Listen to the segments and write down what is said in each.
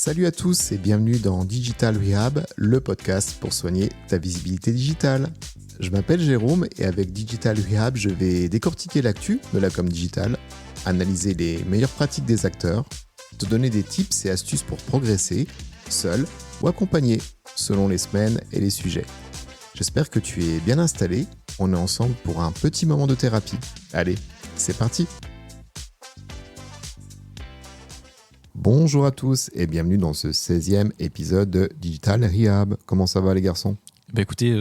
Salut à tous et bienvenue dans Digital Rehab, le podcast pour soigner ta visibilité digitale. Je m'appelle Jérôme et avec Digital Rehab, je vais décortiquer l'actu de la com digitale, analyser les meilleures pratiques des acteurs, te donner des tips et astuces pour progresser, seul ou accompagné, selon les semaines et les sujets. J'espère que tu es bien installé, on est ensemble pour un petit moment de thérapie. Allez, c'est parti! Bonjour à tous et bienvenue dans ce 16e épisode de Digital Rehab. Comment ça va les garçons ? Écoutez,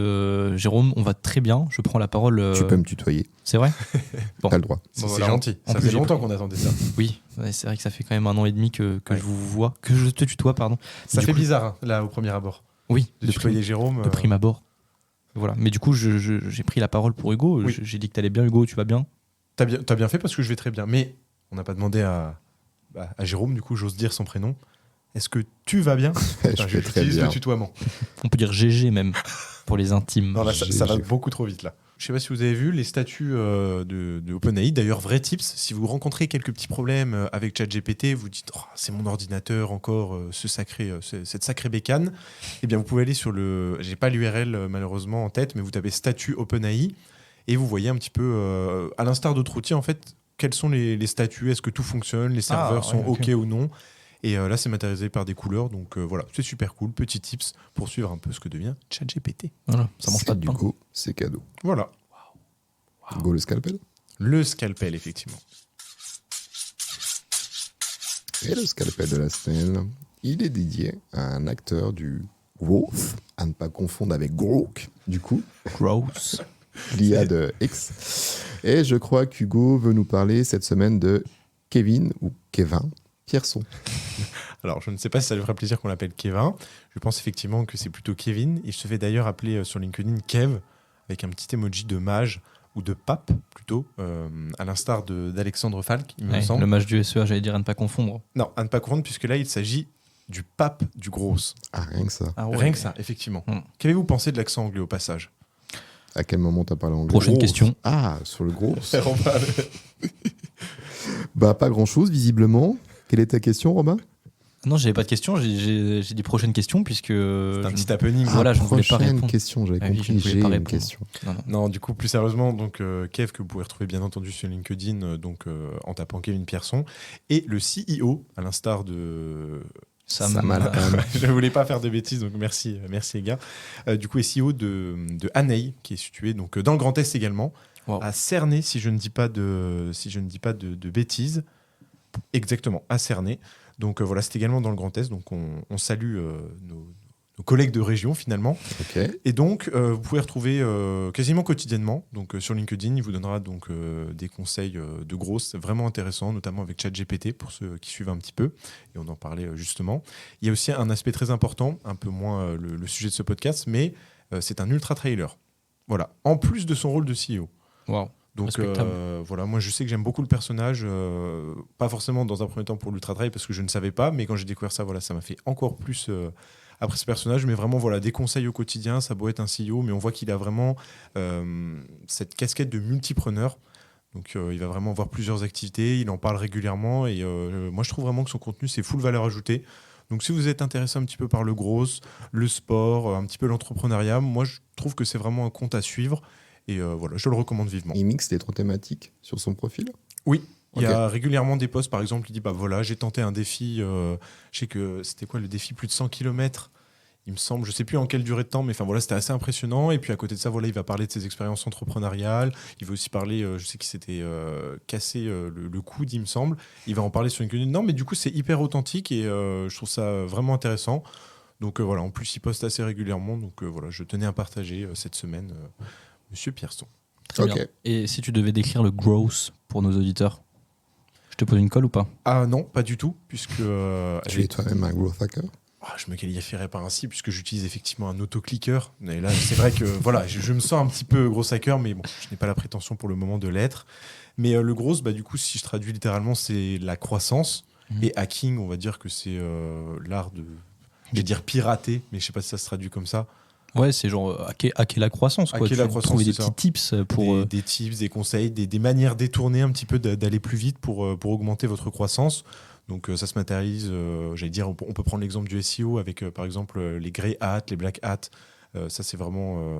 Jérôme, on va très bien. Je prends la parole. Tu peux me tutoyer. C'est vrai ? Bon. T'as le droit. C'est gentil. Ça fait longtemps qu'on attendait ça. Oui, c'est vrai que ça fait quand même 1 an et demi que je vous vois, que je te tutoie, pardon. Ça fait bizarre, hein, là, au premier abord. Oui, de tutoyer Jérôme. De prime abord. Voilà. Mais du coup, j'ai pris la parole pour Hugo. Oui. J'ai dit que t'allais bien, Hugo, tu vas bien ? T'as bien fait parce que je vais très bien. Mais on n'a pas demandé à Jérôme, du coup, j'ose dire son prénom. Est-ce que tu vas bien ? Je vais très bien. Le tutoiement. On peut dire GG même, pour les intimes. Non, là, ça va beaucoup trop vite, là. Je sais pas si vous avez vu les statuts de OpenAI. D'ailleurs, vrai tips, si vous rencontrez quelques petits problèmes avec ChatGPT, vous dites c'est mon ordinateur encore, cette sacrée bécane. Eh bien, vous pouvez aller sur le. J'ai pas l'URL malheureusement en tête, mais vous tapez statut OpenAI et vous voyez un petit peu, à l'instar d'autres outils, en fait, quels sont les statuts, est-ce que tout fonctionne, les serveurs sont OK ou non. Et là, c'est matérialisé par des couleurs, donc voilà, c'est super cool. Petit tips pour suivre un peu ce que devient ChatGPT. Voilà, ça mange pas de pain. Du coup, c'est cadeau. Voilà. Wow. Go le scalpel. Le scalpel, effectivement. Et le scalpel de la semaine, il est dédié à un acteur du growth, à ne pas confondre avec growth, du coup. Growth. L'IA de X. Et je crois qu'Hugo veut nous parler cette semaine de Kevin ou Kevin Pierson. Alors, je ne sais pas si ça lui ferait plaisir qu'on l'appelle Kevin. Je pense effectivement que c'est plutôt Kevin. Il se fait d'ailleurs appeler sur LinkedIn Kev, avec un petit emoji de mage ou de pape, plutôt, à l'instar d'Alexandre Falk, il me semble. Le mage du SEA, j'allais dire à ne pas confondre. Non, à ne pas confondre, puisque là, il s'agit du pape du gros. Ah, rien que ça. Ah ouais. Rien que ça, effectivement. Qu'avez-vous pensé de l'accent anglais au passage ? À quel moment t'as parlé anglais ? Prochaine question. Ah, sur le gros. Pas grand-chose, visiblement. Quelle est ta question, Robin ? Non, j'avais pas de question. J'ai dit prochaine question puisque. C'est un petit happening. Voilà, je ne voulais pas répondre. Question, j'avais compris. J'ai une question. Non, du coup, plus sérieusement, donc Kev, que vous pouvez retrouver bien entendu sur LinkedIn, en tapant Kevin Pierson, et le CEO, à l'instar de Sam. Je ne voulais pas faire de bêtises, donc merci les gars. Du coup, est CEO de Anei, qui est situé donc dans le Grand Est également, à Cernay, si je ne dis pas de bêtises. Exactement, à Cernay. Donc voilà, c'est également dans le Grand Est. Donc on salue nos collègues de région finalement. Okay. Et donc vous pouvez retrouver quasiment quotidiennement. Donc sur LinkedIn, il vous donnera donc des conseils de grosses, vraiment intéressants, notamment avec ChatGPT pour ceux qui suivent un petit peu. Et on en parlait justement. Il y a aussi un aspect très important, un peu moins le sujet de ce podcast, mais c'est un ultra trailer. Voilà, en plus de son rôle de CEO. Wow. Donc voilà, moi je sais que j'aime beaucoup le personnage, pas forcément dans un premier temps pour l'Ultra Trail parce que je ne savais pas, mais quand j'ai découvert ça, voilà, ça m'a fait encore plus après ce personnage. Mais vraiment, voilà, des conseils au quotidien, ça doit être un CEO, mais on voit qu'il a vraiment cette casquette de multipreneur. Donc il va vraiment avoir plusieurs activités, il en parle régulièrement et moi je trouve vraiment que son contenu c'est full valeur ajoutée. Donc si vous êtes intéressé un petit peu par le gros, le sport, un petit peu l'entrepreneuriat, moi je trouve que c'est vraiment un compte à suivre. Et voilà, je le recommande vivement. Il mixe les 3 thématiques sur son profil ? Oui, il y a régulièrement des posts. Par exemple, il dit voilà, j'ai tenté un défi. Je sais que c'était quoi le défi ? Plus de 100 km, il me semble. Je ne sais plus en quelle durée de temps, mais enfin voilà, c'était assez impressionnant. Et puis à côté de ça, voilà, il va parler de ses expériences entrepreneuriales. Il va aussi parler, je sais qu'il s'était cassé le coude, il me semble. Il va en parler sur LinkedIn. Non, mais du coup, c'est hyper authentique et je trouve ça vraiment intéressant. Donc voilà, en plus, il poste assez régulièrement. Donc voilà, je tenais à partager cette semaine. Monsieur Pierson. Très bien. Et si tu devais décrire le growth pour nos auditeurs, je te pose une colle ou pas ? Ah non, pas du tout, puisque... tu es toi-même un growth hacker ? Je me qualifierais pas ainsi, puisque j'utilise effectivement un autoclicker. Et là, c'est vrai que voilà, je me sens un petit peu gros hacker, mais bon, je n'ai pas la prétention pour le moment de l'être. Mais le growth, du coup, si je traduis littéralement, c'est la croissance. Et hacking, on va dire que c'est l'art de... Je vais dire pirater, mais je sais pas si ça se traduit comme ça. Ouais, c'est genre hacker la croissance. Hacker la croissance, trouver des petits tips pour... Des tips, des conseils, des manières détournées un petit peu d'aller plus vite pour augmenter votre croissance. Donc ça se matérialise, j'allais dire, on peut prendre l'exemple du SEO avec par exemple les grey hats, les black hats. Ça c'est vraiment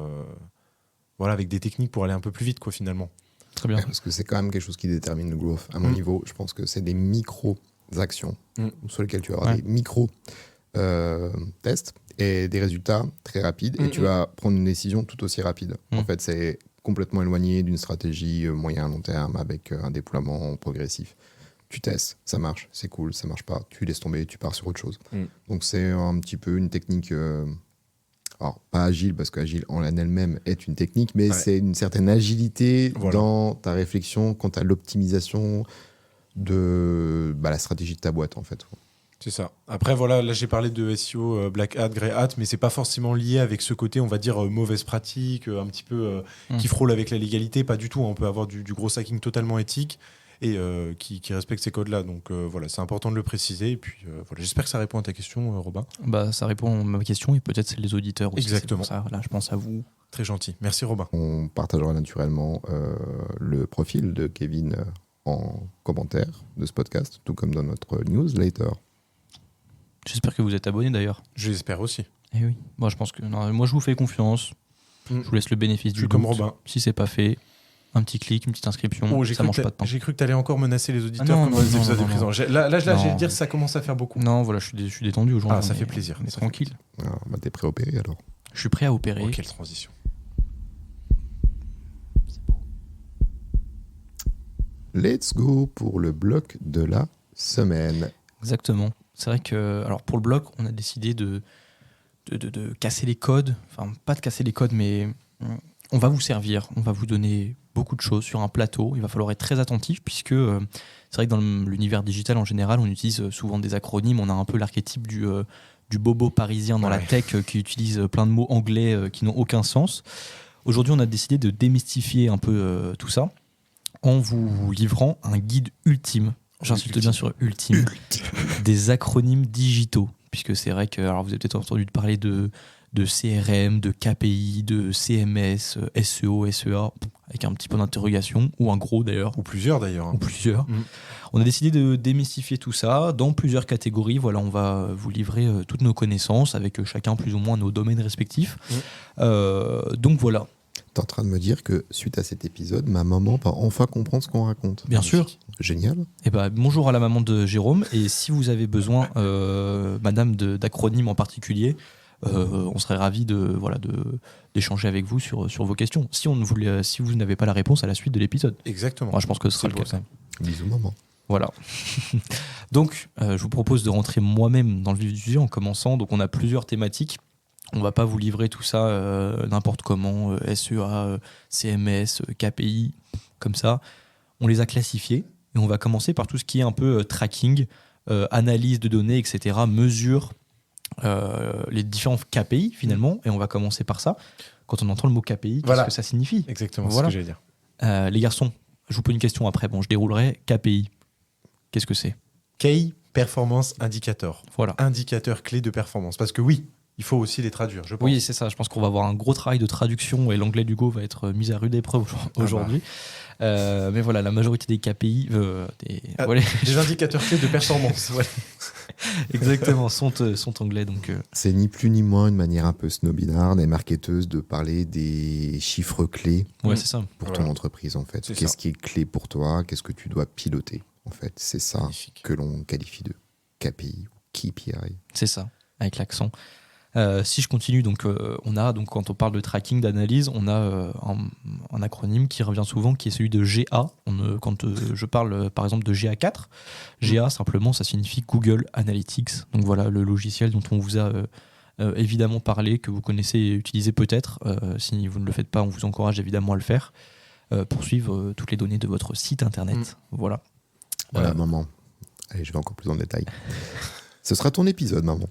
voilà, avec des techniques pour aller un peu plus vite quoi finalement. Très bien. Parce que c'est quand même quelque chose qui détermine le growth. À mon niveau, je pense que c'est des micro-actions sur lesquelles tu vas avoir des micro-tests et des résultats très rapides. Et tu vas prendre une décision tout aussi rapide. En fait, c'est complètement éloigné d'une stratégie moyen-long terme avec un déploiement progressif. Tu testes, ça marche, c'est cool, ça marche pas, tu laisses tomber, tu pars sur autre chose. Donc c'est un petit peu une technique, alors pas agile parce qu'agile en elle-même est une technique, mais c'est une certaine agilité dans ta réflexion quant à l'optimisation de la stratégie de ta boîte en fait. C'est ça. Après, voilà, là j'ai parlé de SEO Black Hat, Grey Hat, mais c'est pas forcément lié avec ce côté, on va dire, mauvaise pratique, un petit peu qui frôle avec la légalité, pas du tout. On peut avoir du gros hacking totalement éthique et qui respecte ces codes-là. Donc voilà, c'est important de le préciser. Et puis voilà, j'espère que ça répond à ta question, Robin. Ça répond à ma question et peut-être celle des auditeurs aussi. Exactement. Ça, là, je pense à vous. Très gentil. Merci, Robin. On partagera naturellement le profil de Kevin en commentaire de ce podcast, tout comme dans notre newsletter. J'espère que vous êtes abonnés d'ailleurs. Je l'espère aussi. Eh oui. Moi, je pense que moi, je vous fais confiance. Je vous laisse le bénéfice du doute. Comme Robin. Si c'est pas fait, un petit clic, une petite inscription, ça mange pas de pain. J'ai cru que tu allais encore menacer les auditeurs non, comme dans les non, épisodes non, précédents. Là, j'allais dire ça commence à faire beaucoup. Non, voilà, je suis détendu aujourd'hui. Ah, ça fait plaisir. On est tranquille. T'es prêt à opérer alors? Je suis prêt à opérer. Oh, quelle transition. C'est beau. Let's go pour le bloc de la semaine. Exactement. C'est vrai que, alors pour le bloc, on a décidé de casser les codes. Enfin, pas de casser les codes, mais on va vous servir. On va vous donner beaucoup de choses sur un plateau. Il va falloir être très attentif puisque c'est vrai que dans l'univers digital en général, on utilise souvent des acronymes. On a un peu l'archétype du bobo parisien dans la tech qui utilise plein de mots anglais qui n'ont aucun sens. Aujourd'hui, on a décidé de démystifier un peu tout ça en vous livrant un guide ultime. J'insiste bien sur ultime, des acronymes digitaux, puisque c'est vrai que alors vous avez peut-être entendu parler de CRM, de KPI, de CMS, SEO, SEA, avec un petit peu d'interrogation, ou un gros d'ailleurs. Ou plusieurs d'ailleurs. Ou plusieurs. On a décidé de démystifier tout ça dans plusieurs catégories. Voilà, on va vous livrer toutes nos connaissances, avec chacun plus ou moins nos domaines respectifs. Donc voilà. T'es en train de me dire que suite à cet épisode, ma maman va enfin comprendre ce qu'on raconte. Bien sûr. Génial. Eh ben, bonjour à la maman de Jérôme. Et si vous avez besoin, madame, d'acronymes en particulier, on serait ravis d'échanger avec vous sur vos questions. Si vous n'avez pas la réponse à la suite de l'épisode. Exactement. Moi, je pense que ce sera le cas quand même. Bisous maman. Voilà. Donc, je vous propose de rentrer moi-même dans le vif du sujet en commençant. Donc, on a plusieurs thématiques. On va pas vous livrer tout ça n'importe comment, SEA, CMS, KPI, comme ça. On les a classifiés et on va commencer par tout ce qui est un peu tracking, analyse de données, etc., mesure les différents KPI finalement. Et on va commencer par ça. Quand on entend le mot KPI, qu'est-ce que ça signifie? Exactement, voilà. c'est ce que j'allais dire. Les garçons, je vous pose une question après. Bon, je déroulerai. KPI, qu'est-ce que c'est? Key Performance Indicator. Voilà. Indicateur clé de performance. Parce que oui, il faut aussi les traduire, je pense. Oui, c'est ça. Je pense qu'on va avoir un gros travail de traduction et l'anglais d'Hugo va être mis à rude épreuve aujourd'hui. Mais voilà, la majorité des KPI, des indicateurs clés de performance. Ouais. Exactement, sont anglais. Donc, C'est ni plus ni moins une manière un peu snobinarde et marketeuse de parler des chiffres clés c'est ça. pour ton entreprise en fait. Qu'est-ce qui est clé pour toi? Qu'est-ce que tu dois piloter en fait? C'est ça que l'on qualifie de KPI ou KPI. C'est ça, avec l'accent. Si je continue, donc quand on parle de tracking, d'analyse, on a un acronyme qui revient souvent, qui est celui de GA. Quand je parle par exemple de GA4, GA simplement, ça signifie Google Analytics. Donc voilà, le logiciel dont on vous a évidemment parlé, que vous connaissez et utilisez peut-être. Si vous ne le faites pas, on vous encourage évidemment à le faire pour suivre toutes les données de votre site internet. Voilà. Maman. Allez, je vais encore plus en détail. Ce sera ton épisode, maman.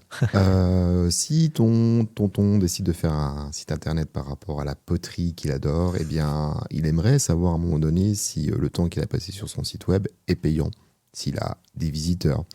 Si ton tonton décide de faire un site internet par rapport à la poterie qu'il adore, eh bien, il aimerait savoir à un moment donné si le temps qu'il a passé sur son site web est payant, s'il a des visiteurs.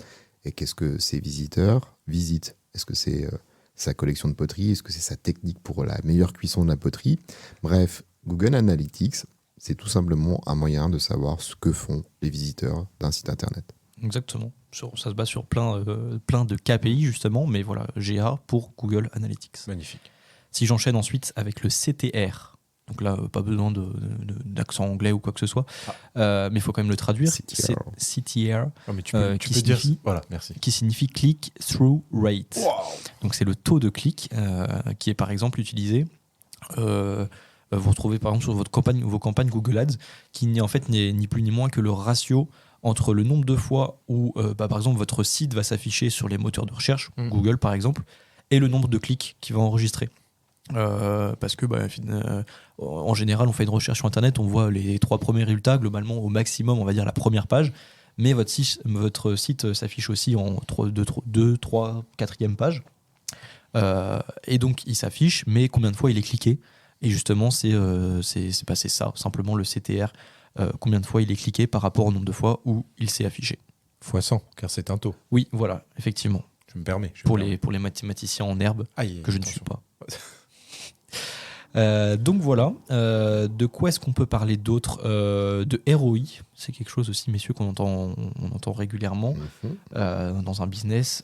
Et qu'est-ce que ces visiteurs visitent? Est-ce que c'est sa collection de poterie? Est-ce que c'est sa technique pour la meilleure cuisson de la poterie? Bref, Google Analytics, c'est tout simplement un moyen de savoir ce que font les visiteurs d'un site internet. Exactement. Ça se base sur plein de KPI justement, mais voilà, GA pour Google Analytics. Magnifique. Si j'enchaîne ensuite avec le CTR, donc là, pas besoin d'accent anglais ou quoi que ce soit, mais il faut quand même le traduire. CTR. C'est CTR, Non, mais tu peux dire. Voilà, merci. qui signifie Click-Through Rate. Wow. Donc c'est le taux de clic qui est par exemple utilisé. Vous retrouvez par exemple sur vos campagnes Google Ads, qui n'est en fait ni plus ni moins que le ratio entre le nombre de fois où par exemple votre site va s'afficher sur les moteurs de recherche, Google par exemple, et le nombre de clics qu'il va enregistrer. Parce que en général on fait une recherche sur internet, on voit les 3 premiers résultats, globalement au maximum on va dire la première page, mais votre site s'affiche aussi en 2, 3, 4e page, et donc il s'affiche, mais combien de fois il est cliqué, et justement c'est ça simplement le CTR, combien de fois il est cliqué par rapport au nombre de fois où il s'est affiché. Fois 100, car c'est un taux. Oui, voilà, effectivement. Je me permets. Pour les mathématiciens en herbe, que je ne suis pas. Donc voilà, de quoi est-ce qu'on peut parler d'autre, de ROI, c'est quelque chose aussi, messieurs, on entend régulièrement dans un business.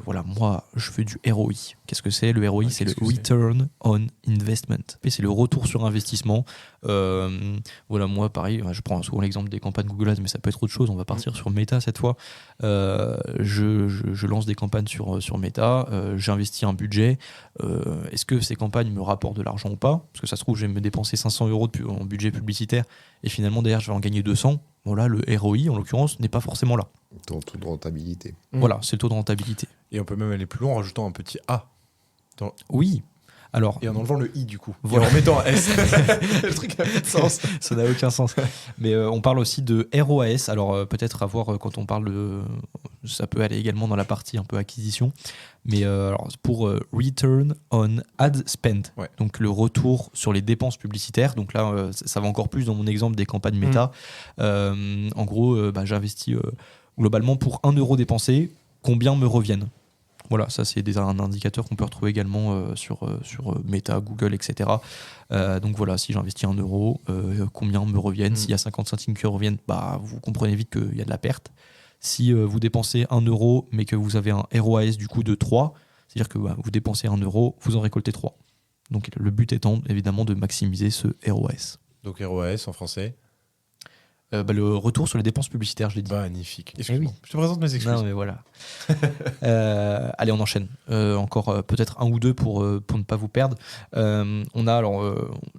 Voilà, moi, je fais du ROI. Qu'est-ce que c'est? Le ROI, c'est le Return on Investment. Et c'est le retour sur investissement. Voilà, moi, pareil, je prends souvent l'exemple des campagnes Google Ads, mais ça peut être autre chose. On va partir sur Meta cette fois. Je lance des campagnes sur Meta. J'investis un budget. Est-ce que ces campagnes me rapportent de l'argent ou pas? Parce que ça se trouve, je vais me dépenser 500 € en budget publicitaire et finalement, derrière, je vais en gagner 200. Voilà, le ROI, en l'occurrence, n'est pas forcément là. Ton taux de rentabilité. Voilà, c'est le taux de rentabilité. Et on peut même aller plus loin en rajoutant un petit A. Oui. Alors, et en enlevant le I du coup. Voilà. Et en remettant un S. Le truc n'a pas de sens. Ça n'a aucun sens. Mais on parle aussi de ROAS. Alors peut-être à voir quand on parle de... Ça peut aller également dans la partie un peu acquisition. Mais alors, pour Return on Ad Spend. Ouais. Donc le retour sur les dépenses publicitaires. Donc là, ça va encore plus dans mon exemple des campagnes Meta. En gros, j'investis globalement pour 1 € dépensé, combien me reviennent? Voilà, ça c'est un indicateur qu'on peut retrouver également sur Meta, Google, etc. Donc voilà, si j'investis 1 €, combien me reviennent? S'il y a 50 centimes qui reviennent, vous comprenez vite qu'il y a de la perte. Si vous dépensez 1 € mais que vous avez un ROAS du coup de 3, c'est-à-dire que vous dépensez 1 €, vous en récoltez 3. Donc le but étant évidemment de maximiser ce ROAS. Donc ROAS en français? Le retour sur les dépenses publicitaires, je l'ai dit. Magnifique. Excuse-moi. Oui. Je te présente mes excuses. Non, mais voilà. Allez, on enchaîne. Encore peut-être 1 ou 2 pour ne pas vous perdre. On a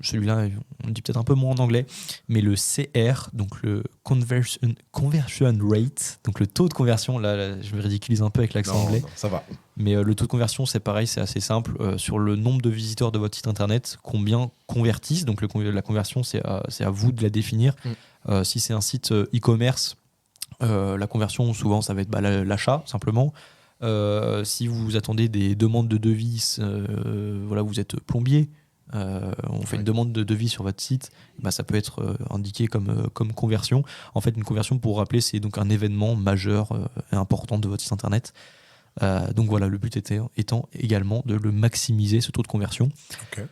celui-là, on dit peut-être un peu moins en anglais, mais le CR, donc le conversion rate, donc le taux de conversion. Là, je me ridiculise un peu avec l'accent anglais. Non, ça va. Mais le taux de conversion, c'est pareil, c'est assez simple. Sur le nombre de visiteurs de votre site internet, combien convertissent. Donc la conversion, c'est à vous de la définir. Si c'est un site e-commerce, la conversion, souvent, ça va être l'achat, simplement. Si vous attendez des demandes de devis, voilà, vous êtes plombier, on fait une demande de devis sur votre site, ça peut être indiqué comme conversion. En fait, une conversion, pour vous rappeler, c'est donc un événement majeur et important de votre site internet. Donc voilà, le but étant également de le maximiser, ce taux de conversion. Okay.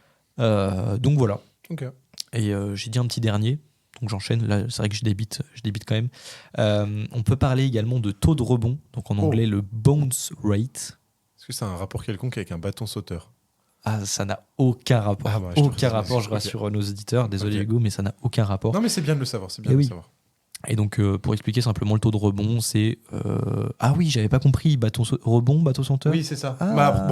Donc voilà. Okay. Et j'ai dit un petit dernier. Donc j'enchaîne, là c'est vrai que je débite quand même. On peut parler également de taux de rebond, donc en anglais le bounce rate. Est-ce que c'est un rapport quelconque avec un bâton sauteur? Ça n'a aucun rapport. Aucun rapport, je rassure nos auditeurs. Désolé Hugo, mais ça n'a aucun rapport. Non mais c'est bien de le savoir, c'est bien de le savoir. Et donc pour expliquer simplement le taux de rebond, c'est... Ah oui, j'avais pas compris, rebond, bateau sauteur. Oui, c'est ça.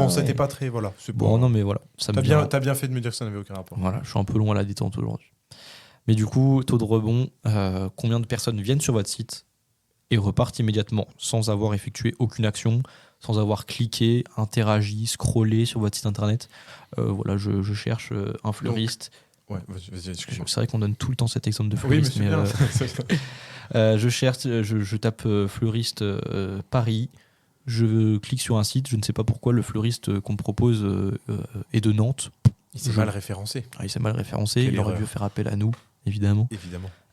C'était pas très... Voilà. Non mais voilà. T'as bien fait de me dire que ça n'avait aucun rapport. Voilà, je suis un peu long à la détente aujourd'hui. Mais du coup, taux de rebond, combien de personnes viennent sur votre site et repartent immédiatement sans avoir effectué aucune action, sans avoir cliqué, interagi, scrollé sur votre site internet. Voilà, je cherche un fleuriste. Donc, vas-y, excuse-moi. C'est vrai qu'on donne tout le temps cet exemple de fleuriste. Oui, mais je cherche, je tape fleuriste Paris. Je clique sur un site, je ne sais pas pourquoi le fleuriste qu'on me propose est de Nantes. Il s'est mal référencé. Il s'est mal référencé, il aurait dû faire appel à nous. Évidemment.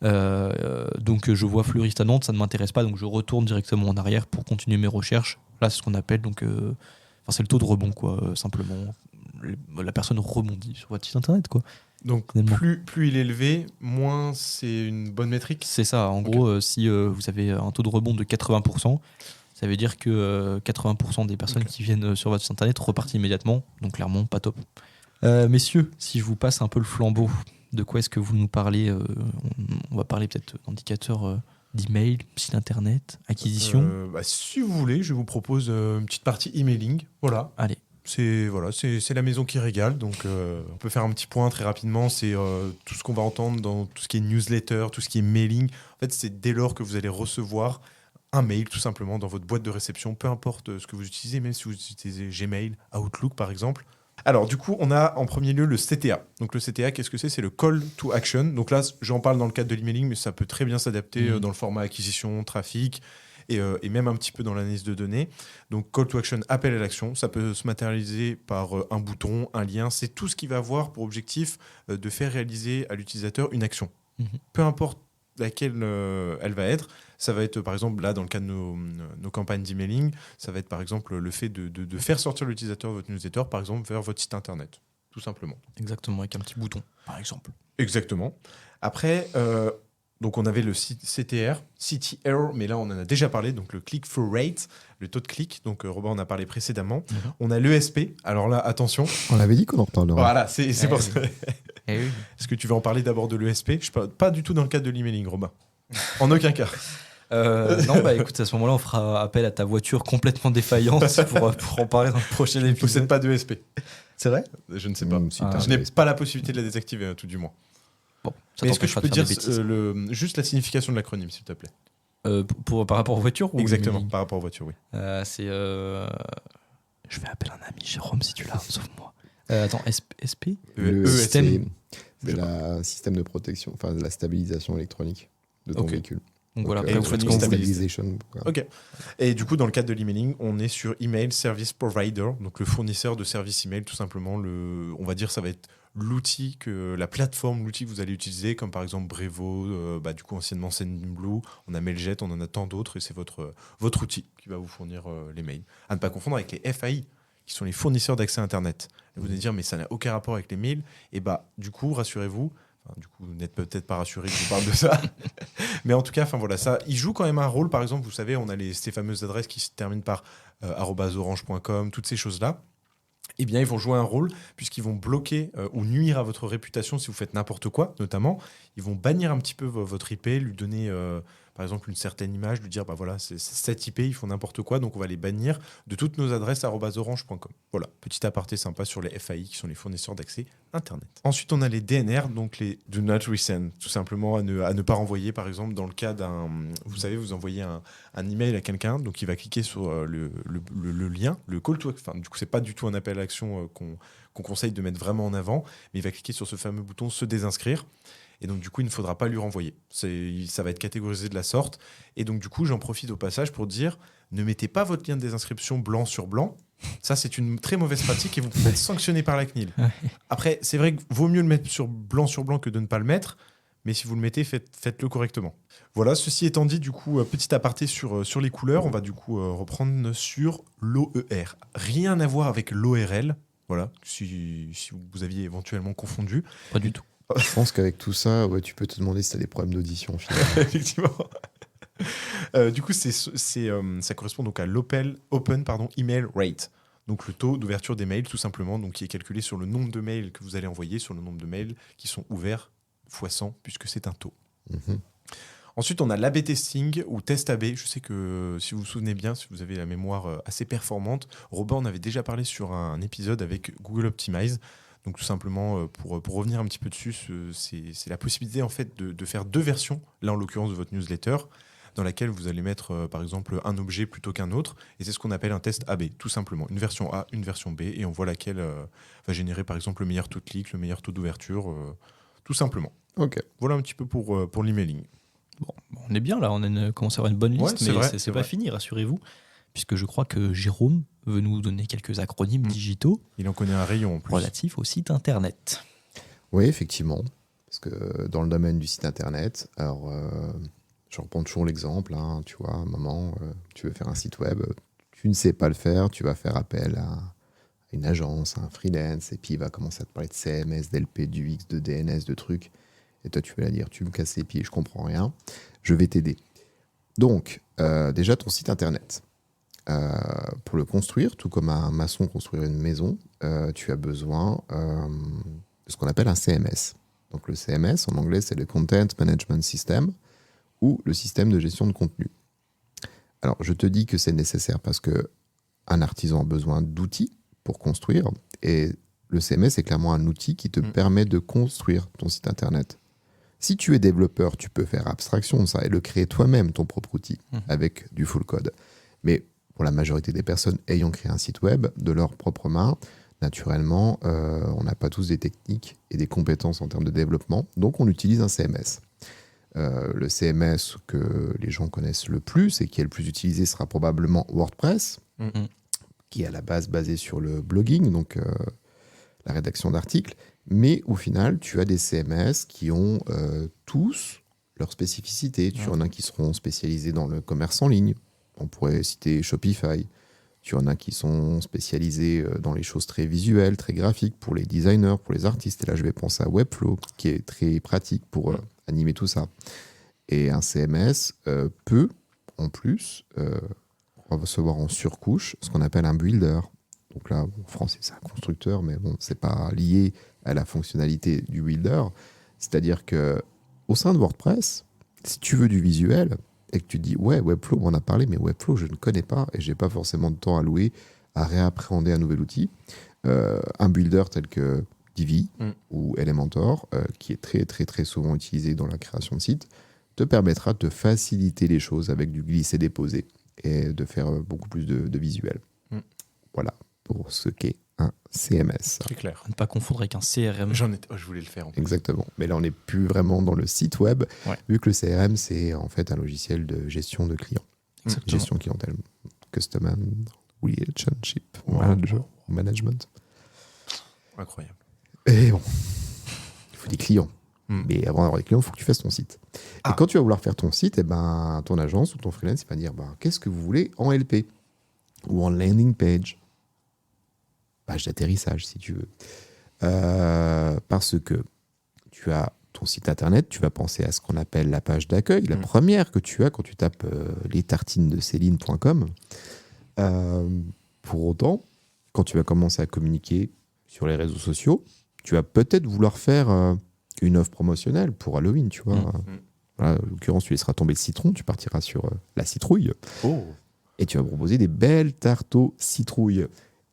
Donc je vois fleuriste à Nantes, ça ne m'intéresse pas, donc je retourne directement en arrière pour continuer mes recherches. Là, c'est ce qu'on appelle c'est le taux de rebond, quoi, simplement. la personne rebondit sur votre site internet, quoi. Donc, Finalement. plus il est élevé, moins c'est une bonne métrique. C'est ça. En gros, si vous avez un taux de rebond de 80%, ça veut dire que 80% des personnes qui viennent sur votre site internet repartent immédiatement. Donc, clairement, pas top. Messieurs, si je vous passe un peu le flambeau, de quoi est-ce que vous nous parlez on va parler peut-être d'indicateurs d'email, site internet, acquisition. Si vous voulez, je vous propose une petite partie emailing. Voilà. Allez. C'est la maison qui régale, donc on peut faire un petit point très rapidement. C'est tout ce qu'on va entendre dans tout ce qui est newsletter, tout ce qui est mailing. En fait, c'est dès lors que vous allez recevoir un mail tout simplement dans votre boîte de réception, peu importe ce que vous utilisez, même si vous utilisez Gmail, Outlook par exemple. Alors du coup, on a en premier lieu le CTA. Donc le CTA, qu'est-ce que c'est ? C'est le Call to Action. Donc là, j'en parle dans le cadre de l'emailing, mais ça peut très bien s'adapter dans le format acquisition, trafic, et même un petit peu dans l'analyse de données. Donc Call to Action, appel à l'action, ça peut se matérialiser par un bouton, un lien. C'est tout ce qui va avoir pour objectif de faire réaliser à l'utilisateur une action. Peu importe laquelle elle va être. Ça va être, par exemple, là, dans le cas de nos campagnes d'emailing, ça va être, par exemple, le fait de faire sortir l'utilisateur de votre newsletter, par exemple, vers votre site internet, tout simplement. Exactement, avec un petit bouton, par exemple. Exactement. Après, donc on avait le CTR, mais là, on en a déjà parlé, donc le click-through rate, le taux de clic. Donc, Robin en a parlé précédemment. On a l'ESP. Alors là, attention. On avait dit qu'on en reparlerait. Voilà, c'est pour ça. Oui. Est-ce que tu veux en parler d'abord de l'ESP ? Je parle pas du tout dans le cadre de l'emailing, Robin. En aucun cas. Non, écoute, à ce moment-là, on fera appel à ta voiture complètement défaillante pour en parler dans le prochain Je ne épisode. possède pas d'ESP. C'est vrai ? Je ne sais pas. Si t'as Je n'ai pas la possibilité de la désactiver, tout du moins. Bon, ça Mais est-ce que je t'empêchera peux de dire faire des bêtises. juste la signification de l'acronyme, s'il te plaît ? Par rapport aux voitures ou Exactement, l'emailing par rapport aux voitures, oui. C'est. Je vais appeler un ami, Jérôme, si tu l'as, sauve-moi. Attends, SP Le ESP. c'est le système de protection, enfin de la stabilisation électronique de ton véhicule. Donc voilà, Ok. après, vous faites Electronic comme vous voulez. Stabilization. Voilà. Ok. Et du coup, dans le cadre de l'emailing, on est sur Email Service Provider, donc le fournisseur de services email, tout simplement. On va dire, ça va être l'outil que vous allez utiliser, comme par exemple Brevo, du coup anciennement Sendinblue, on a Mailjet, on en a tant d'autres, et c'est votre outil qui va vous fournir les mails. À ne pas confondre avec les FAI, qui sont les fournisseurs d'accès Internet. Et vous allez dire, mais ça n'a aucun rapport avec les mails. Et du coup, rassurez-vous, vous n'êtes peut-être pas rassuré que je vous parle de ça. Mais en tout cas, ça, il joue quand même un rôle. Par exemple, vous savez, on a ces fameuses adresses qui se terminent par @orange.com, toutes ces choses-là. Eh bien, ils vont jouer un rôle puisqu'ils vont bloquer ou nuire à votre réputation si vous faites n'importe quoi, notamment. Ils vont bannir un petit peu votre IP, lui donner, par exemple, une certaine image, lui dire, c'est cette IP, ils font n'importe quoi, donc on va les bannir de toutes nos adresses @orange.com. Voilà, petit aparté sympa sur les FAI, qui sont les fournisseurs d'accès Internet. Ensuite, on a les DNR, donc les Do Not Resend, tout simplement à ne pas renvoyer, par exemple, dans le cas vous savez, vous envoyez un email à quelqu'un, donc il va cliquer sur le lien, le call to action. Du coup, c'est pas du tout un appel à l'action qu'on conseille de mettre vraiment en avant, mais il va cliquer sur ce fameux bouton se désinscrire. Et donc, du coup, il ne faudra pas lui renvoyer. Ça va être catégorisé de la sorte. Et donc, du coup, j'en profite au passage pour dire, ne mettez pas votre lien de désinscription blanc sur blanc. Ça, c'est une très mauvaise pratique et vous pouvez être sanctionné par la CNIL. Après, c'est vrai qu'il vaut mieux le mettre sur blanc que de ne pas le mettre. Mais si vous le mettez, faites-le correctement. Voilà, ceci étant dit, du coup, petit aparté sur les couleurs, on va du coup reprendre sur l'OER. Rien à voir avec l'ORL. Voilà, si vous aviez éventuellement confondu. Pas du tout. Je pense qu'avec tout ça, tu peux te demander si tu as des problèmes d'audition. Effectivement. Du coup, ça correspond donc à l'Open Email Rate. Donc le taux d'ouverture des mails, tout simplement, donc qui est calculé sur le nombre de mails que vous allez envoyer, sur le nombre de mails qui sont ouverts fois 100, puisque c'est un taux. Ensuite, on a l'A/B testing ou test AB. Je sais que si vous vous souvenez bien, si vous avez la mémoire assez performante, Robin en avait déjà parlé sur un épisode avec Google Optimize. Donc tout simplement, pour revenir un petit peu dessus, c'est la possibilité en fait de faire deux versions, là en l'occurrence de votre newsletter, dans laquelle vous allez mettre par exemple un objet plutôt qu'un autre. Et c'est ce qu'on appelle un test AB, tout simplement. Une version A, une version B, et on voit laquelle va générer par exemple le meilleur taux de clic, le meilleur taux d'ouverture, tout simplement. Ok. Voilà un petit peu pour l'emailing. Bon, on est bien là, on commence à avoir une bonne liste, c'est mais vrai, c'est pas fini, rassurez-vous, puisque je crois que Jérôme veut nous donner quelques acronymes digitaux Il en connaît un rayon en plus. relatifs au site internet. Oui, effectivement. Parce que dans le domaine du site internet, alors je reprends toujours l'exemple, tu vois, à un moment, tu veux faire un site web, tu ne sais pas le faire, tu vas faire appel une agence, à un freelance, et puis il va commencer à te parler de CMS, d'LP, d'UX, de DNS, de trucs. Et toi, tu vas lui dire, tu me casses les pieds, je comprends rien. Je vais t'aider. Donc, déjà, ton site internet. Pour le construire, tout comme un maçon construire une maison, tu as besoin de ce qu'on appelle un CMS. Donc, le CMS, en anglais, c'est le Content Management System ou le système de gestion de contenu. Alors, je te dis que c'est nécessaire parce qu'un artisan a besoin d'outils pour construire, et le CMS est clairement un outil qui te permet de construire ton site internet. Si tu es développeur, tu peux faire abstraction de ça et le créer toi-même, ton propre outil, avec du full code. Mais pour la majorité des personnes ayant créé un site web de leurs propres mains, naturellement, on n'a pas tous des techniques et des compétences en termes de développement, donc on utilise un CMS. Le CMS que les gens connaissent le plus et qui est le plus utilisé sera probablement WordPress, qui est à la base basé sur le blogging, donc la rédaction d'articles, mais au final, tu as des CMS qui ont tous leurs spécificités. Tu en as qui seront spécialisés dans le commerce en ligne. On pourrait citer Shopify. Tu en as qui sont spécialisés dans les choses très visuelles, très graphiques, pour les designers, pour les artistes. Et là, je vais penser à Webflow, qui est très pratique pour animer tout ça. Et un CMS peut, en plus, recevoir en surcouche ce qu'on appelle un builder. Donc là, en français, c'est un constructeur, mais bon, c'est pas lié à la fonctionnalité du builder. C'est-à-dire que au sein de WordPress, si tu veux du visuel et que tu dis ouais, Webflow, on en a parlé, mais Webflow, je ne connais pas et j'ai pas forcément de temps à louer à réappréhender un nouvel outil. Un builder tel que Divi ou Elementor, qui est très très très souvent utilisé dans la création de sites, te permettra de faciliter les choses avec du glisser-déposer et de faire beaucoup plus de visuel. Voilà pour ce qu'est un CMS. Très clair. À ne pas confondre avec un CRM. Je voulais le faire. En plus. Exactement. Mais là, on n'est plus vraiment dans le site web, vu que le CRM, c'est en fait un logiciel de gestion de clients. Exactement. Gestion clientèle. Customer Relationship Management. Incroyable. Et bon, il faut des clients. Mais avant d'avoir des clients, il faut que tu fasses ton site. Et quand tu vas vouloir faire ton site, ton agence ou ton freelance il va dire qu'est-ce que vous voulez en LP ou en landing page, page d'atterrissage si tu veux. Parce que tu as ton site internet, tu vas penser à ce qu'on appelle la page d'accueil, la première que tu as quand tu tapes lestartinesdecéline.com. Pour autant, quand tu vas commencer à communiquer sur les réseaux sociaux, tu vas peut-être vouloir faire une offre promotionnelle pour Halloween, tu vois. Voilà, en l'occurrence, tu laisseras tomber le citron, tu partiras sur la citrouille. Et tu vas proposer des belles tartes aux citrouilles.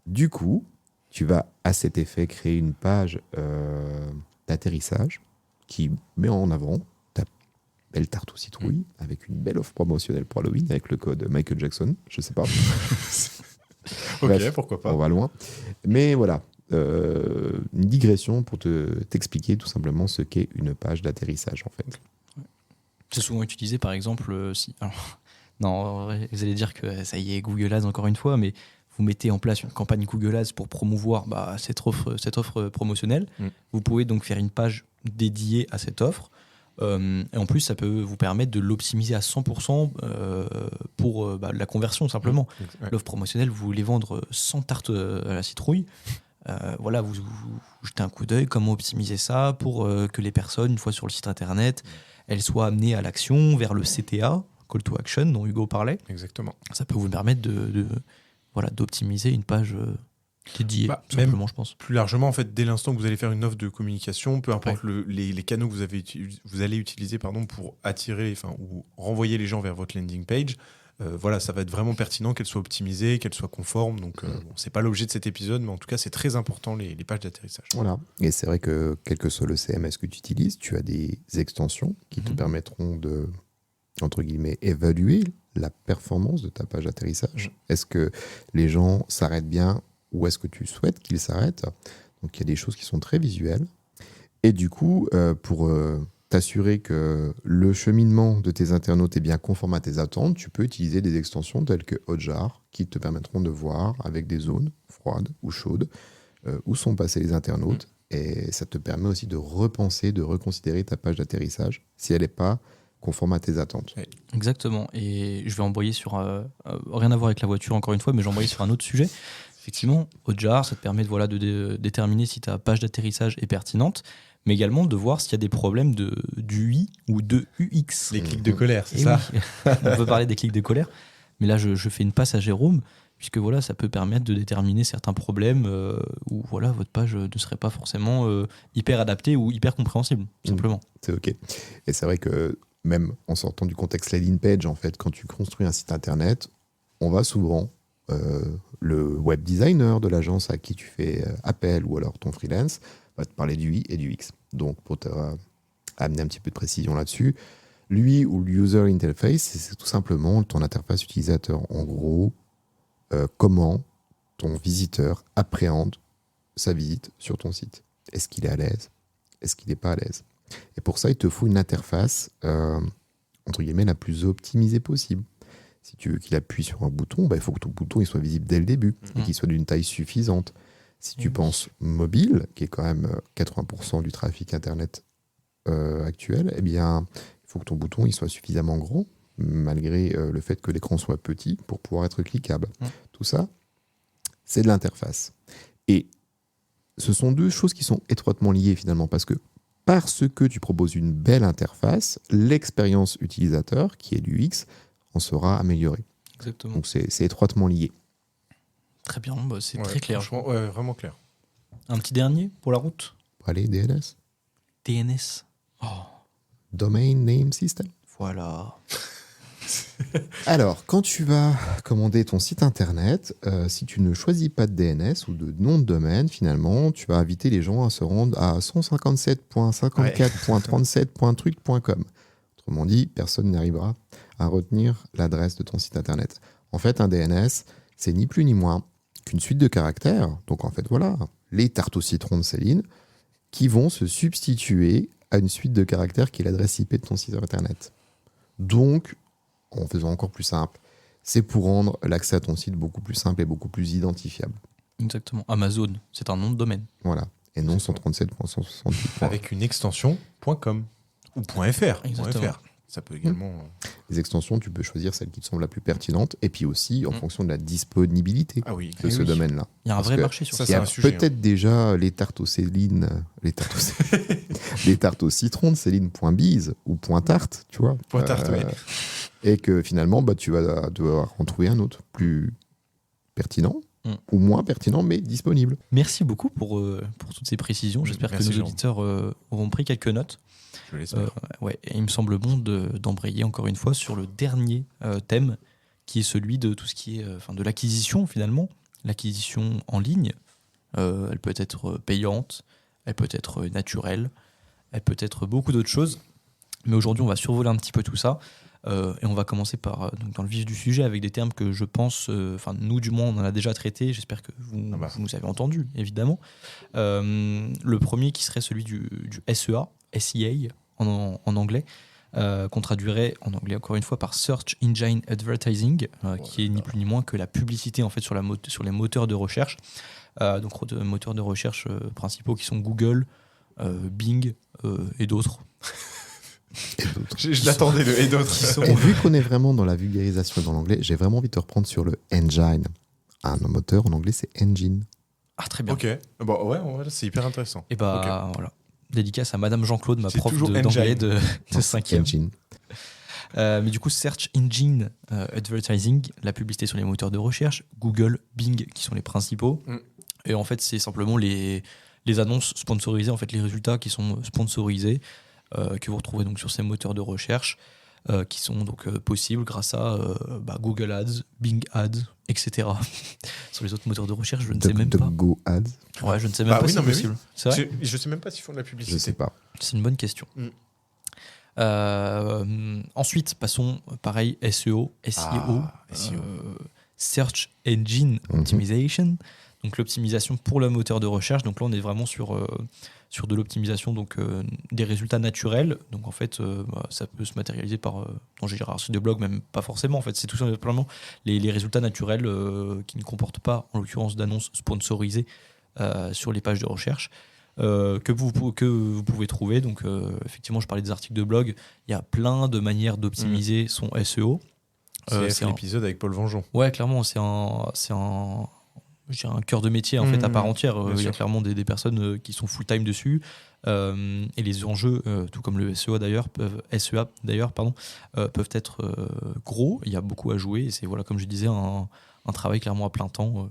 Du coup, tu vas à cet effet créer une page d'atterrissage qui met en avant ta belle tarte aux citrouilles avec une belle offre promotionnelle pour Halloween avec le code Michael Jackson, je sais pas. Ok, pourquoi pas. On va loin. Mais voilà, une digression pour t'expliquer tout simplement ce qu'est une page d'atterrissage en fait. C'est souvent utilisé par exemple si... Alors, non, vous allez dire que ça y est, Google Ads encore une fois, mais vous mettez en place une campagne Google Ads pour promouvoir cette offre promotionnelle. Vous pouvez donc faire une page dédiée à cette offre. Et en plus, ça peut vous permettre de l'optimiser à 100% pour la conversion, simplement. L'offre promotionnelle, vous voulez vendre 100 tartes à la citrouille. Voilà, vous jetez un coup d'œil, comment optimiser ça pour que les personnes, une fois sur le site internet, elles soient amenées à l'action, vers le CTA, Call to Action, dont Hugo parlait. Exactement. Ça peut vous permettre d'optimiser une page dédiée, simplement, je pense. Plus largement, en fait, dès l'instant que vous allez faire une offre de communication, peu importe les canaux que vous allez utiliser pour attirer ou renvoyer les gens vers votre landing page, ça va être vraiment pertinent qu'elle soit optimisée, qu'elle soit conforme. Donc, c'est pas l'objet de cet épisode, mais en tout cas, c'est très important, les pages d'atterrissage. Voilà. Et c'est vrai que, quel que soit le CMS que tu utilises, tu as des extensions qui te permettront de, entre guillemets, évaluer la performance de ta page d'atterrissage. Est-ce que les gens s'arrêtent bien ou est-ce que tu souhaites qu'ils s'arrêtent? Donc, il y a des choses qui sont très visuelles. Et du coup, pour t'assurer que le cheminement de tes internautes est bien conforme à tes attentes, tu peux utiliser des extensions telles que Hotjar qui te permettront de voir avec des zones froides ou chaudes où sont passés les internautes. Et ça te permet aussi de repenser, de reconsidérer ta page d'atterrissage si elle n'est pas conforme à tes attentes. Exactement. Et je vais embrayer sur... rien à voir avec la voiture, encore une fois, mais j'embraye sur un autre sujet. Effectivement, Hotjar, ça te permet de déterminer si ta page d'atterrissage est pertinente, mais également de voir s'il y a des problèmes d'UI ou de UX. Les clics de colère, c'est Et ça? oui, on peut parler des clics de colère, mais là je fais une passe à Jérôme, puisque voilà, ça peut permettre de déterminer certains problèmes où voilà, votre page ne serait pas forcément hyper adaptée ou hyper compréhensible, tout simplement. C'est OK. Et c'est vrai que même en sortant du contexte landing page, en fait, quand tu construis un site internet, on va souvent, le web designer de l'agence à qui tu fais appel ou alors ton freelance va te parler du UI et du X. Donc, pour te amener un petit peu de précision là-dessus, l'UI ou le user interface, c'est tout simplement ton interface utilisateur. En gros, comment ton visiteur appréhende sa visite sur ton site. Est-ce qu'il est à l'aise? Est-ce qu'il n'est pas à l'aise? Et pour ça, il te faut une interface, entre guillemets, la plus optimisée possible. Si tu veux qu'il appuie sur un bouton, il faut que ton bouton il soit visible dès le début et qu'il soit d'une taille suffisante. Si tu penses mobile, qui est quand même 80% du trafic Internet actuel, eh bien, il faut que ton bouton il soit suffisamment grand, malgré le fait que l'écran soit petit, pour pouvoir être cliquable. Tout ça, c'est de l'interface. Et ce sont deux choses qui sont étroitement liées finalement, parce que tu proposes une belle interface, l'expérience utilisateur, qui est l'UX, en sera améliorée. Exactement. Donc c'est étroitement lié. Très bien, c'est très clair. Franchement, vraiment clair. Un petit dernier pour la route? Allez, DNS. DNS. Oh, Domain Name System. voilà. Alors, quand tu vas commander ton site internet, si tu ne choisis pas de DNS ou de nom de domaine, finalement, tu vas inviter les gens à se rendre à 157.54.37.truc.com. Autrement dit, personne n'arrivera à retenir l'adresse de ton site internet. En fait, un DNS, c'est ni plus ni moins qu'une suite de caractères. Donc, en fait, voilà, les tartes au citron de Céline qui vont se substituer à une suite de caractères qui est l'adresse IP de ton site internet. Donc, en faisant encore plus simple, c'est pour rendre l'accès à ton site beaucoup plus simple et beaucoup plus identifiable. Exactement. Amazon, c'est un nom de domaine. Voilà. Et non 137.168. Avec une extension .com ou .fr. Exactement. .fr. Ça peut également... Les extensions, tu peux choisir celle qui te semble la plus pertinente et puis aussi en fonction de la disponibilité de ce domaine-là. Il y a un Parce vrai que marché sur ça. Il y a peut-être déjà les tartes aux Céline, les tartes au citron de Céline.biz ou .tarte, tu vois. .tarte, oui. Et que finalement, tu vas devoir en trouver un autre plus pertinent ou moins pertinent, mais disponible. Merci beaucoup pour toutes ces précisions. J'espère que nos auditeurs auront pris quelques notes. Je l'espère. Et il me semble bon d'embrayer encore une fois sur le dernier thème, qui est celui de tout ce qui est de l'acquisition finalement. L'acquisition en ligne, elle peut être payante, elle peut être naturelle, elle peut être beaucoup d'autres choses. Mais aujourd'hui, on va survoler un petit peu tout ça. Et on va commencer par dans le vif du sujet avec des termes que je pense, nous du moins on en a déjà traité, j'espère que vous nous avez entendu évidemment. Le premier qui serait celui du SEA, SEA en anglais, qu'on traduirait en anglais encore une fois par Search Engine Advertising, qui est ni plus ni moins que la publicité en fait sur les moteurs de recherche. Donc moteurs de recherche principaux qui sont Google, Bing et d'autres. Je l'attendais, le et d'autres. Et vu qu'on est vraiment dans la vulgarisation dans l'anglais, j'ai vraiment envie de te reprendre sur le engine. Un moteur en anglais, c'est engine. Ah, très bien. Ok. Bon, ouais, c'est hyper intéressant. Et voilà. Dédicace à Madame Jean-Claude, ma prof d'anglais de 5e. Engine. Mais du coup, Search Engine Advertising, la publicité sur les moteurs de recherche, Google, Bing, qui sont les principaux. Et en fait, c'est simplement les annonces sponsorisées, en fait, les résultats qui sont sponsorisés, que vous retrouvez donc sur ces moteurs de recherche, qui sont donc possibles grâce à Google Ads, Bing Ads, etc. Sur les autres moteurs de recherche, je ne sais même pas. Go Ads. Ouais, je ne sais même pas si c'est possible. Oui. C'est vrai ? Je sais même pas s'ils font de la publicité. Je sais pas. C'est une bonne question. Ensuite, passons, pareil, SEO, Search Engine Optimization, donc l'optimisation pour le moteur de recherche. Donc là, on est vraiment sur de l'optimisation des résultats naturels. Donc en fait, ça peut se matérialiser par dans j'ai hiérarchie de blog, même pas forcément. En fait, c'est tout simplement les résultats naturels qui ne comportent pas, en l'occurrence, d'annonces sponsorisées sur les pages de recherche. Que vous pouvez trouver. Donc, effectivement, je parlais des articles de blog. Il y a plein de manières d'optimiser son SEO. C'est l'épisode avec Paul Vengeon. Ouais, clairement, c'est je dirais un cœur de métier en fait à part entière. Bien Il y a sûr. clairement des personnes qui sont full time dessus. Et les enjeux, tout comme le SEA d'ailleurs, peuvent être gros. Il y a beaucoup à jouer. Et c'est, voilà, comme je disais, un travail clairement à plein temps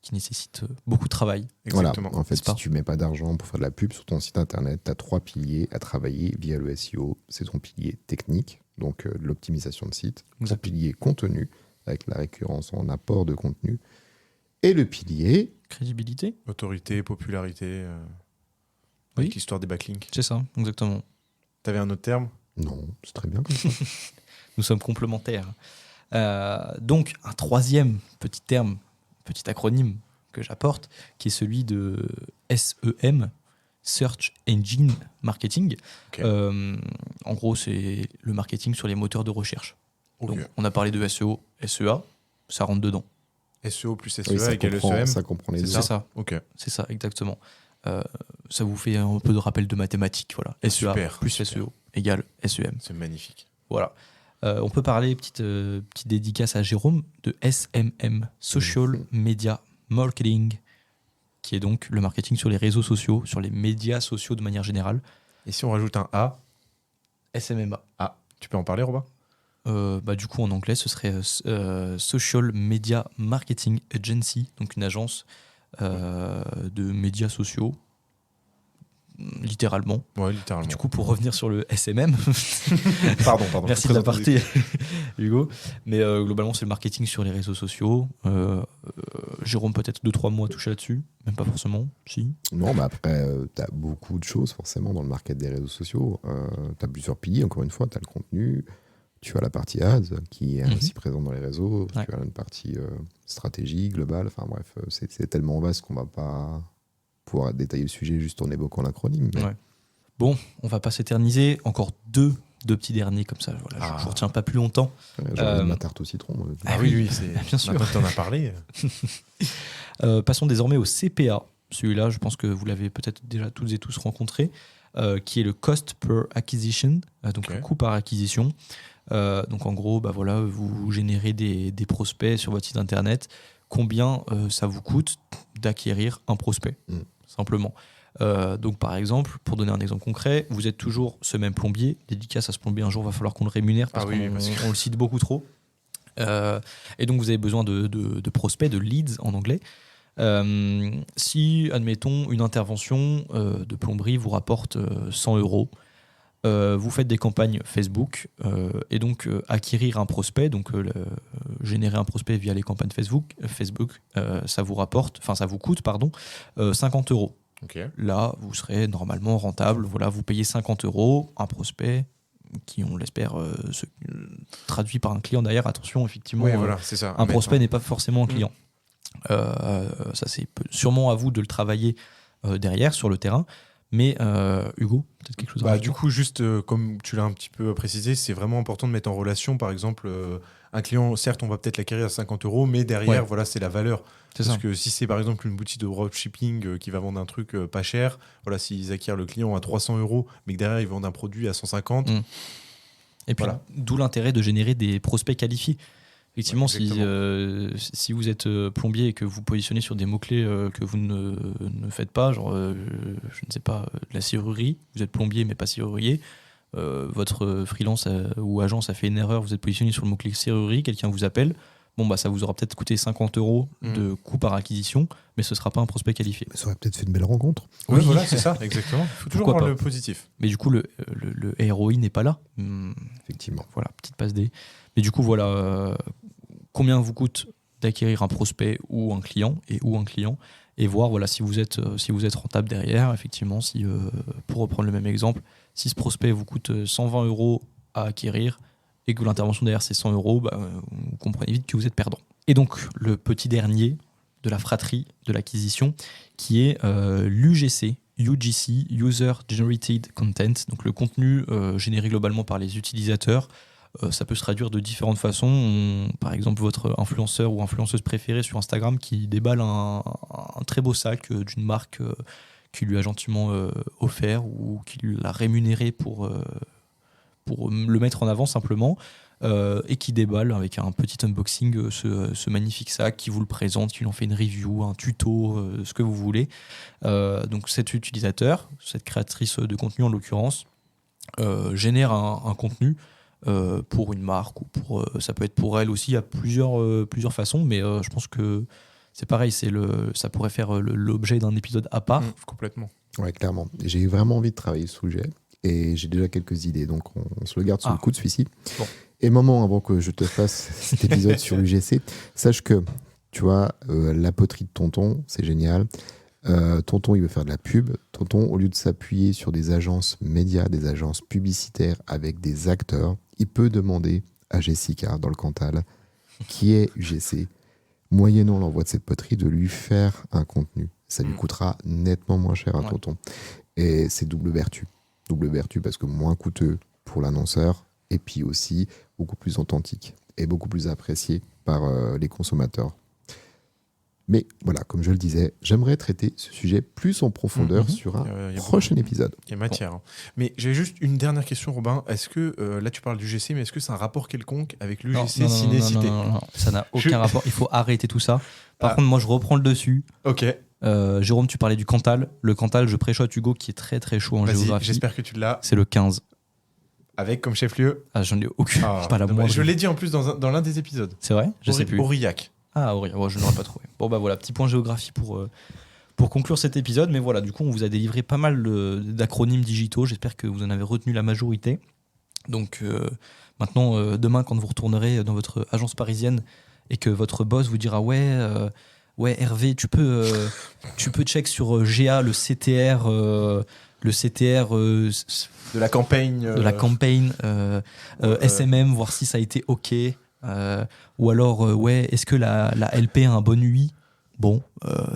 qui nécessite beaucoup de travail. Exactement. Voilà, en fait, C'est pas. si tu mets pas d'argent pour faire de la pub sur ton site internet, tu as 3 piliers à travailler via le SEO. C'est ton pilier technique, donc de l'optimisation de site, ton Exact. pilier contenu, avec la récurrence en apport de contenu, et le pilier, Crédibilité, Autorité, popularité, Oui. avec l'histoire des backlinks. c'est ça, exactement. T'avais un autre terme? non, c'est très bien comme ça. Nous sommes complémentaires. Donc, un troisième petit terme, petit acronyme que j'apporte, qui est celui de SEM, Search Engine Marketing. Ok. En gros, c'est le marketing sur les moteurs de recherche. Ok. Donc, on a parlé de SEO, SEA, ça rentre dedans. SEO plus SEA Oui, ça égale comprend, SEM. ça comprend les C'est deux. C'est ça, Ok. c'est ça, exactement. Ça vous fait un peu de rappel de mathématiques, voilà. SEA Super, plus super. SEO égale SEM. C'est magnifique. Voilà. On peut parler, petite dédicace à Jérôme, de SMM, Social Media Marketing, qui est donc le marketing sur les réseaux sociaux, sur les médias sociaux de manière générale. Et si on rajoute un A, SMMA. tu peux en parler, Robin? Du coup, en anglais, ce serait Social Media Marketing Agency, donc une agence de médias sociaux, littéralement. Ouais, littéralement. Du coup, pour revenir sur le SMM, Pardon. merci de l'aparté, Hugo. Mais globalement, c'est le marketing sur les réseaux sociaux. Jérôme, peut-être 2-3 mots à toucher là-dessus. Même pas forcément, si. Non, mais après, tu as beaucoup de choses forcément dans le market des réseaux sociaux. Tu as plusieurs piliers, encore une fois. Tu as le contenu, tu as la partie ads qui est aussi présente dans les réseaux, Ouais. tu as une partie stratégie, globale. Enfin bref, c'est tellement vaste qu'on va pas pouvoir détailler le sujet juste en évoquant l'acronyme. Mais Ouais. Bon, on va pas s'éterniser. Encore deux petits derniers comme ça. Voilà, je ne retiens pas plus longtemps. j'enlève ma tarte au citron. moi. Ah oui, c'est. bien sûr. Maintenant que t'en as parlé. Passons désormais au CPA. Celui-là, je pense que vous l'avez peut-être déjà toutes et tous rencontré, qui est le Cost Per Acquisition, donc Ok. le coût par acquisition. Donc en gros, voilà, vous générez des prospects sur votre site internet. Combien ça vous coûte d'acquérir un prospect, simplement. Donc par exemple, pour donner un exemple concret, vous êtes toujours ce même plombier. Dédicace à ce plombier, un jour, il va falloir qu'on le rémunère parce qu'on le cite beaucoup trop. Et donc vous avez besoin de prospects, de leads en anglais. Si, admettons, une intervention de plomberie vous rapporte 100 €, vous faites des campagnes Facebook et donc acquérir un prospect, donc générer un prospect via les campagnes Facebook, ça vous coûte 50 €. Ok. Là, vous serez normalement rentable. Voilà, vous payez 50 € un prospect qui, on l'espère, se traduit par un client derrière. Attention, effectivement, Oui, voilà, c'est ça. un prospect n'est pas forcément un client. Ça, c'est sûrement à vous de le travailler derrière, sur le terrain. Mais Hugo, peut-être quelque chose à rajouter ? Du coup, juste comme tu l'as un petit peu précisé, c'est vraiment important de mettre en relation, par exemple, un client, certes, on va peut-être l'acquérir à 50 €, mais derrière, Ouais. voilà, c'est la valeur. C'est Parce ça. que si c'est par exemple une boutique de dropshipping qui va vendre un truc pas cher, voilà, s'ils acquièrent le client à 300 €, mais que derrière ils vendent un produit à 150, Et puis, voilà. d'où l'intérêt de générer des prospects qualifiés. Effectivement, Ouais, exactement. si vous êtes plombier et que vous positionnez sur des mots-clés que vous ne faites pas, genre, je ne sais pas, de la serrurerie, vous êtes plombier mais pas serrurier, votre freelance ou agence a fait une erreur, vous êtes positionné sur le mot-clé serrurerie, quelqu'un vous appelle, ça vous aura peut-être coûté 50 € de coût par acquisition, mais ce ne sera pas un prospect qualifié. ça aurait peut-être fait une belle rencontre. Oui, Oui. voilà, c'est ça, exactement. Il faut toujours Pourquoi voir pas. le positif. Mais du coup, le ROI n'est pas là. Effectivement. Voilà, petite passe D. Mais du coup, voilà, combien vous coûte d'acquérir un prospect ou un client, et voir voilà, si vous êtes rentable derrière. Effectivement, si, pour reprendre le même exemple, si ce prospect vous coûte 120 € à acquérir et que l'intervention derrière c'est 100 €, vous comprenez vite que vous êtes perdant. Et donc, le petit dernier de la fratrie de l'acquisition, qui est l'UGC, UGC, User Generated Content, donc le contenu généré globalement par les utilisateurs. Ça peut se traduire de différentes façons. Par exemple, votre influenceur ou influenceuse préférée sur Instagram qui déballe un très beau sac d'une marque qui lui a gentiment offert ou qui l'a rémunéré pour pour le mettre en avant simplement, et qui déballe avec un petit unboxing ce magnifique sac, qui vous le présente, qui en fait une review, un tuto, ce que vous voulez. Donc cet utilisateur, cette créatrice de contenu en l'occurrence, génère un contenu pour une marque, ou ça peut être pour elle aussi, il y a plusieurs façons, mais je pense que c'est pareil, ça pourrait faire l'objet d'un épisode à part. Complètement. Ouais, clairement. J'ai vraiment envie de travailler ce sujet et j'ai déjà quelques idées, donc on se le garde sous le coude, celui-ci. Bon. Et maman, avant que je te fasse cet épisode sur l'UGC, sache que, tu vois, la poterie de tonton, c'est génial. Tonton, il veut faire de la pub. Tonton, au lieu de s'appuyer sur des agences médias, des agences publicitaires avec des acteurs, il peut demander à Jessica, dans le Cantal, qui est UGC, moyennant l'envoi de cette poterie, de lui faire un contenu. Ça lui coûtera nettement moins cher à tonton. Et c'est double vertu. Double vertu parce que moins coûteux pour l'annonceur, et puis aussi beaucoup plus authentique et beaucoup plus apprécié par les consommateurs. Mais voilà, comme je le disais, j'aimerais traiter ce sujet plus en profondeur sur un prochain épisode. Il y a matière. Mais j'avais juste une dernière question, Robin. Est-ce que, là tu parles du GC, mais est-ce que c'est un rapport quelconque avec l'UGC Ciné-Cité ? Non, ça n'a aucun rapport. Il faut arrêter tout ça. Par contre, moi je reprends le dessus. Ok. Jérôme, tu parlais du Cantal. Le Cantal, je pré-shot Hugo qui est très très chaud en géographie. J'espère que tu l'as. C'est le 15. Avec comme chef-lieu j'en ai aucune. Pas la moindre. Je l'ai dit en plus dans l'un des épisodes. C'est vrai ? Je sais plus. Aurillac. Aurillac. Je ne l'aurais pas trouvé. Bon, bah voilà, petit point géographie pour conclure cet épisode. Mais voilà, du coup, on vous a délivré pas mal d'acronymes digitaux. J'espère que vous en avez retenu la majorité. Donc, maintenant, demain, quand vous retournerez dans votre agence parisienne et que votre boss vous dira ouais, Hervé, tu peux check sur GA le CTR de la campagne, SMM, voir si ça a été OK, ou alors est-ce que la LP a un bon UI. Bon,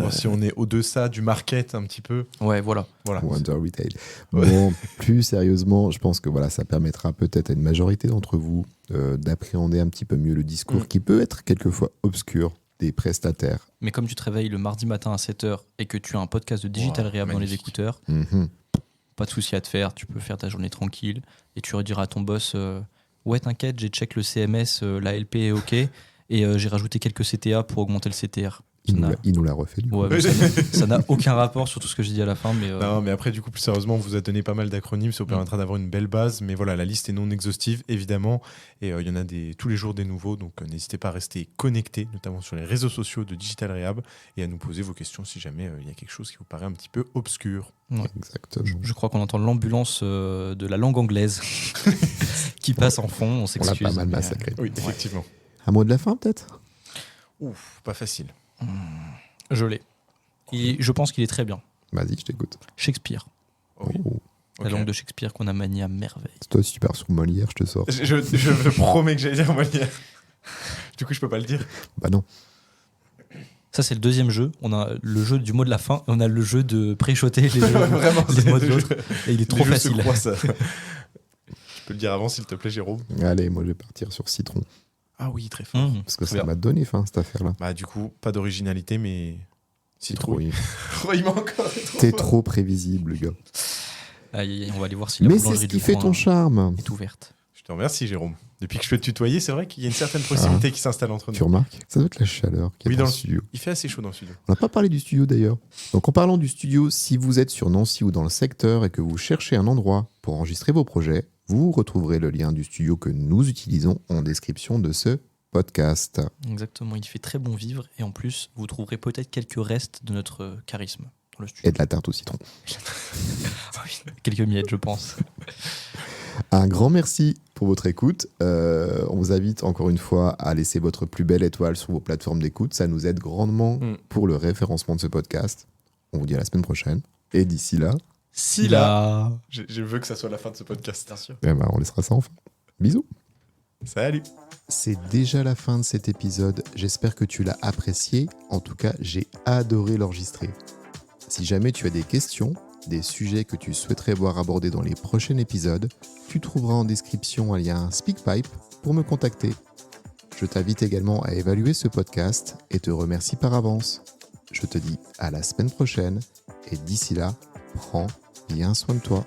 si on est au-deçà du market un petit peu. Ouais, voilà. Ou under retail. Bon, plus sérieusement, je pense que voilà, ça permettra peut-être à une majorité d'entre vous d'appréhender un petit peu mieux le discours qui peut être quelquefois obscur des prestataires. Mais comme tu te réveilles le mardi matin à 7h et que tu as un podcast de Digital Rehab dans les écouteurs, pas de souci à te faire, tu peux faire ta journée tranquille et tu rediras à ton boss ouais, t'inquiète, j'ai check le CMS, la LP est OK et j'ai rajouté quelques CTA pour augmenter le CTR. Il nous l'a refait du coup. Ouais, ça n'a aucun rapport sur tout ce que j'ai dit à la fin. Mais Non, mais après, du coup, plus sérieusement, on vous a donné pas mal d'acronymes, ça vous permettra d'avoir une belle base. Mais voilà, la liste est non exhaustive, évidemment. Et il y en a tous les jours des nouveaux. Donc n'hésitez pas à rester connectés, notamment sur les réseaux sociaux de Digital Rehab, et à nous poser vos questions si jamais il y a quelque chose qui vous paraît un petit peu obscur. Ouais. Exactement. Je crois qu'on entend l'ambulance de la langue anglaise qui passe en fond. On s'excuse. On l'a pas mal massacré. Oui, effectivement. Un mot de la fin, peut-être ? Ouf, pas facile. Je l'ai. Et je pense qu'il est très bien. Vas-y, je t'écoute. Shakespeare. Oui. La langue de Shakespeare qu'on a maniée à merveille. C'est toi, si tu pars sur Molière, je te sors. Je promets que j'allais dire Molière. Du coup, je peux pas le dire. Bah non. Ça, c'est le deuxième jeu. On a le jeu du mot de la fin et on a le jeu de pré-shotter les mots de l'autre. Et il est trop facile. Tu peux le dire avant, s'il te plaît, Jérôme. Allez, moi, je vais partir sur citron. Ah oui, très fort. Parce que ça m'a donné faim, cette affaire-là. Bah, du coup, pas d'originalité, mais citrouille. Il m'a encore T'es trop prévisible, gars. Aïe, on va aller voir si la Mais boulangerie c'est ce qui du fait coin ton charme. est ouverte. Je te remercie, Jérôme. Depuis que je peux te tutoyer, c'est vrai qu'il y a une certaine proximité qui s'installe entre nous. Tu remarques ? Ça doit être la chaleur qui est dans le studio. Il fait assez chaud dans le studio. On n'a pas parlé du studio d'ailleurs. Donc en parlant du studio, si vous êtes sur Nancy ou dans le secteur et que vous cherchez un endroit pour enregistrer vos projets, vous retrouverez le lien du studio que nous utilisons en description de ce podcast. Exactement, il fait très bon vivre et en plus, vous trouverez peut-être quelques restes de notre charisme dans le studio. Et de la tarte au citron. Quelques miettes, je pense. Un grand merci pour votre écoute. On vous invite encore une fois à laisser votre plus belle étoile sur vos plateformes d'écoute. Ça nous aide grandement pour le référencement de ce podcast. On vous dit à la semaine prochaine. Et d'ici là... Je veux que ça soit la fin de ce podcast. Bien sûr. Eh ben, on laissera ça enfin. Bisous. Salut. C'est déjà la fin de cet épisode. J'espère que tu l'as apprécié. En tout cas, j'ai adoré l'enregistrer. Si jamais tu as des questions, des sujets que tu souhaiterais voir abordés dans les prochains épisodes, tu trouveras en description un lien SpeakPipe pour me contacter. Je t'invite également à évaluer ce podcast et te remercie par avance. Je te dis à la semaine prochaine et d'ici là, prends bien soin de toi.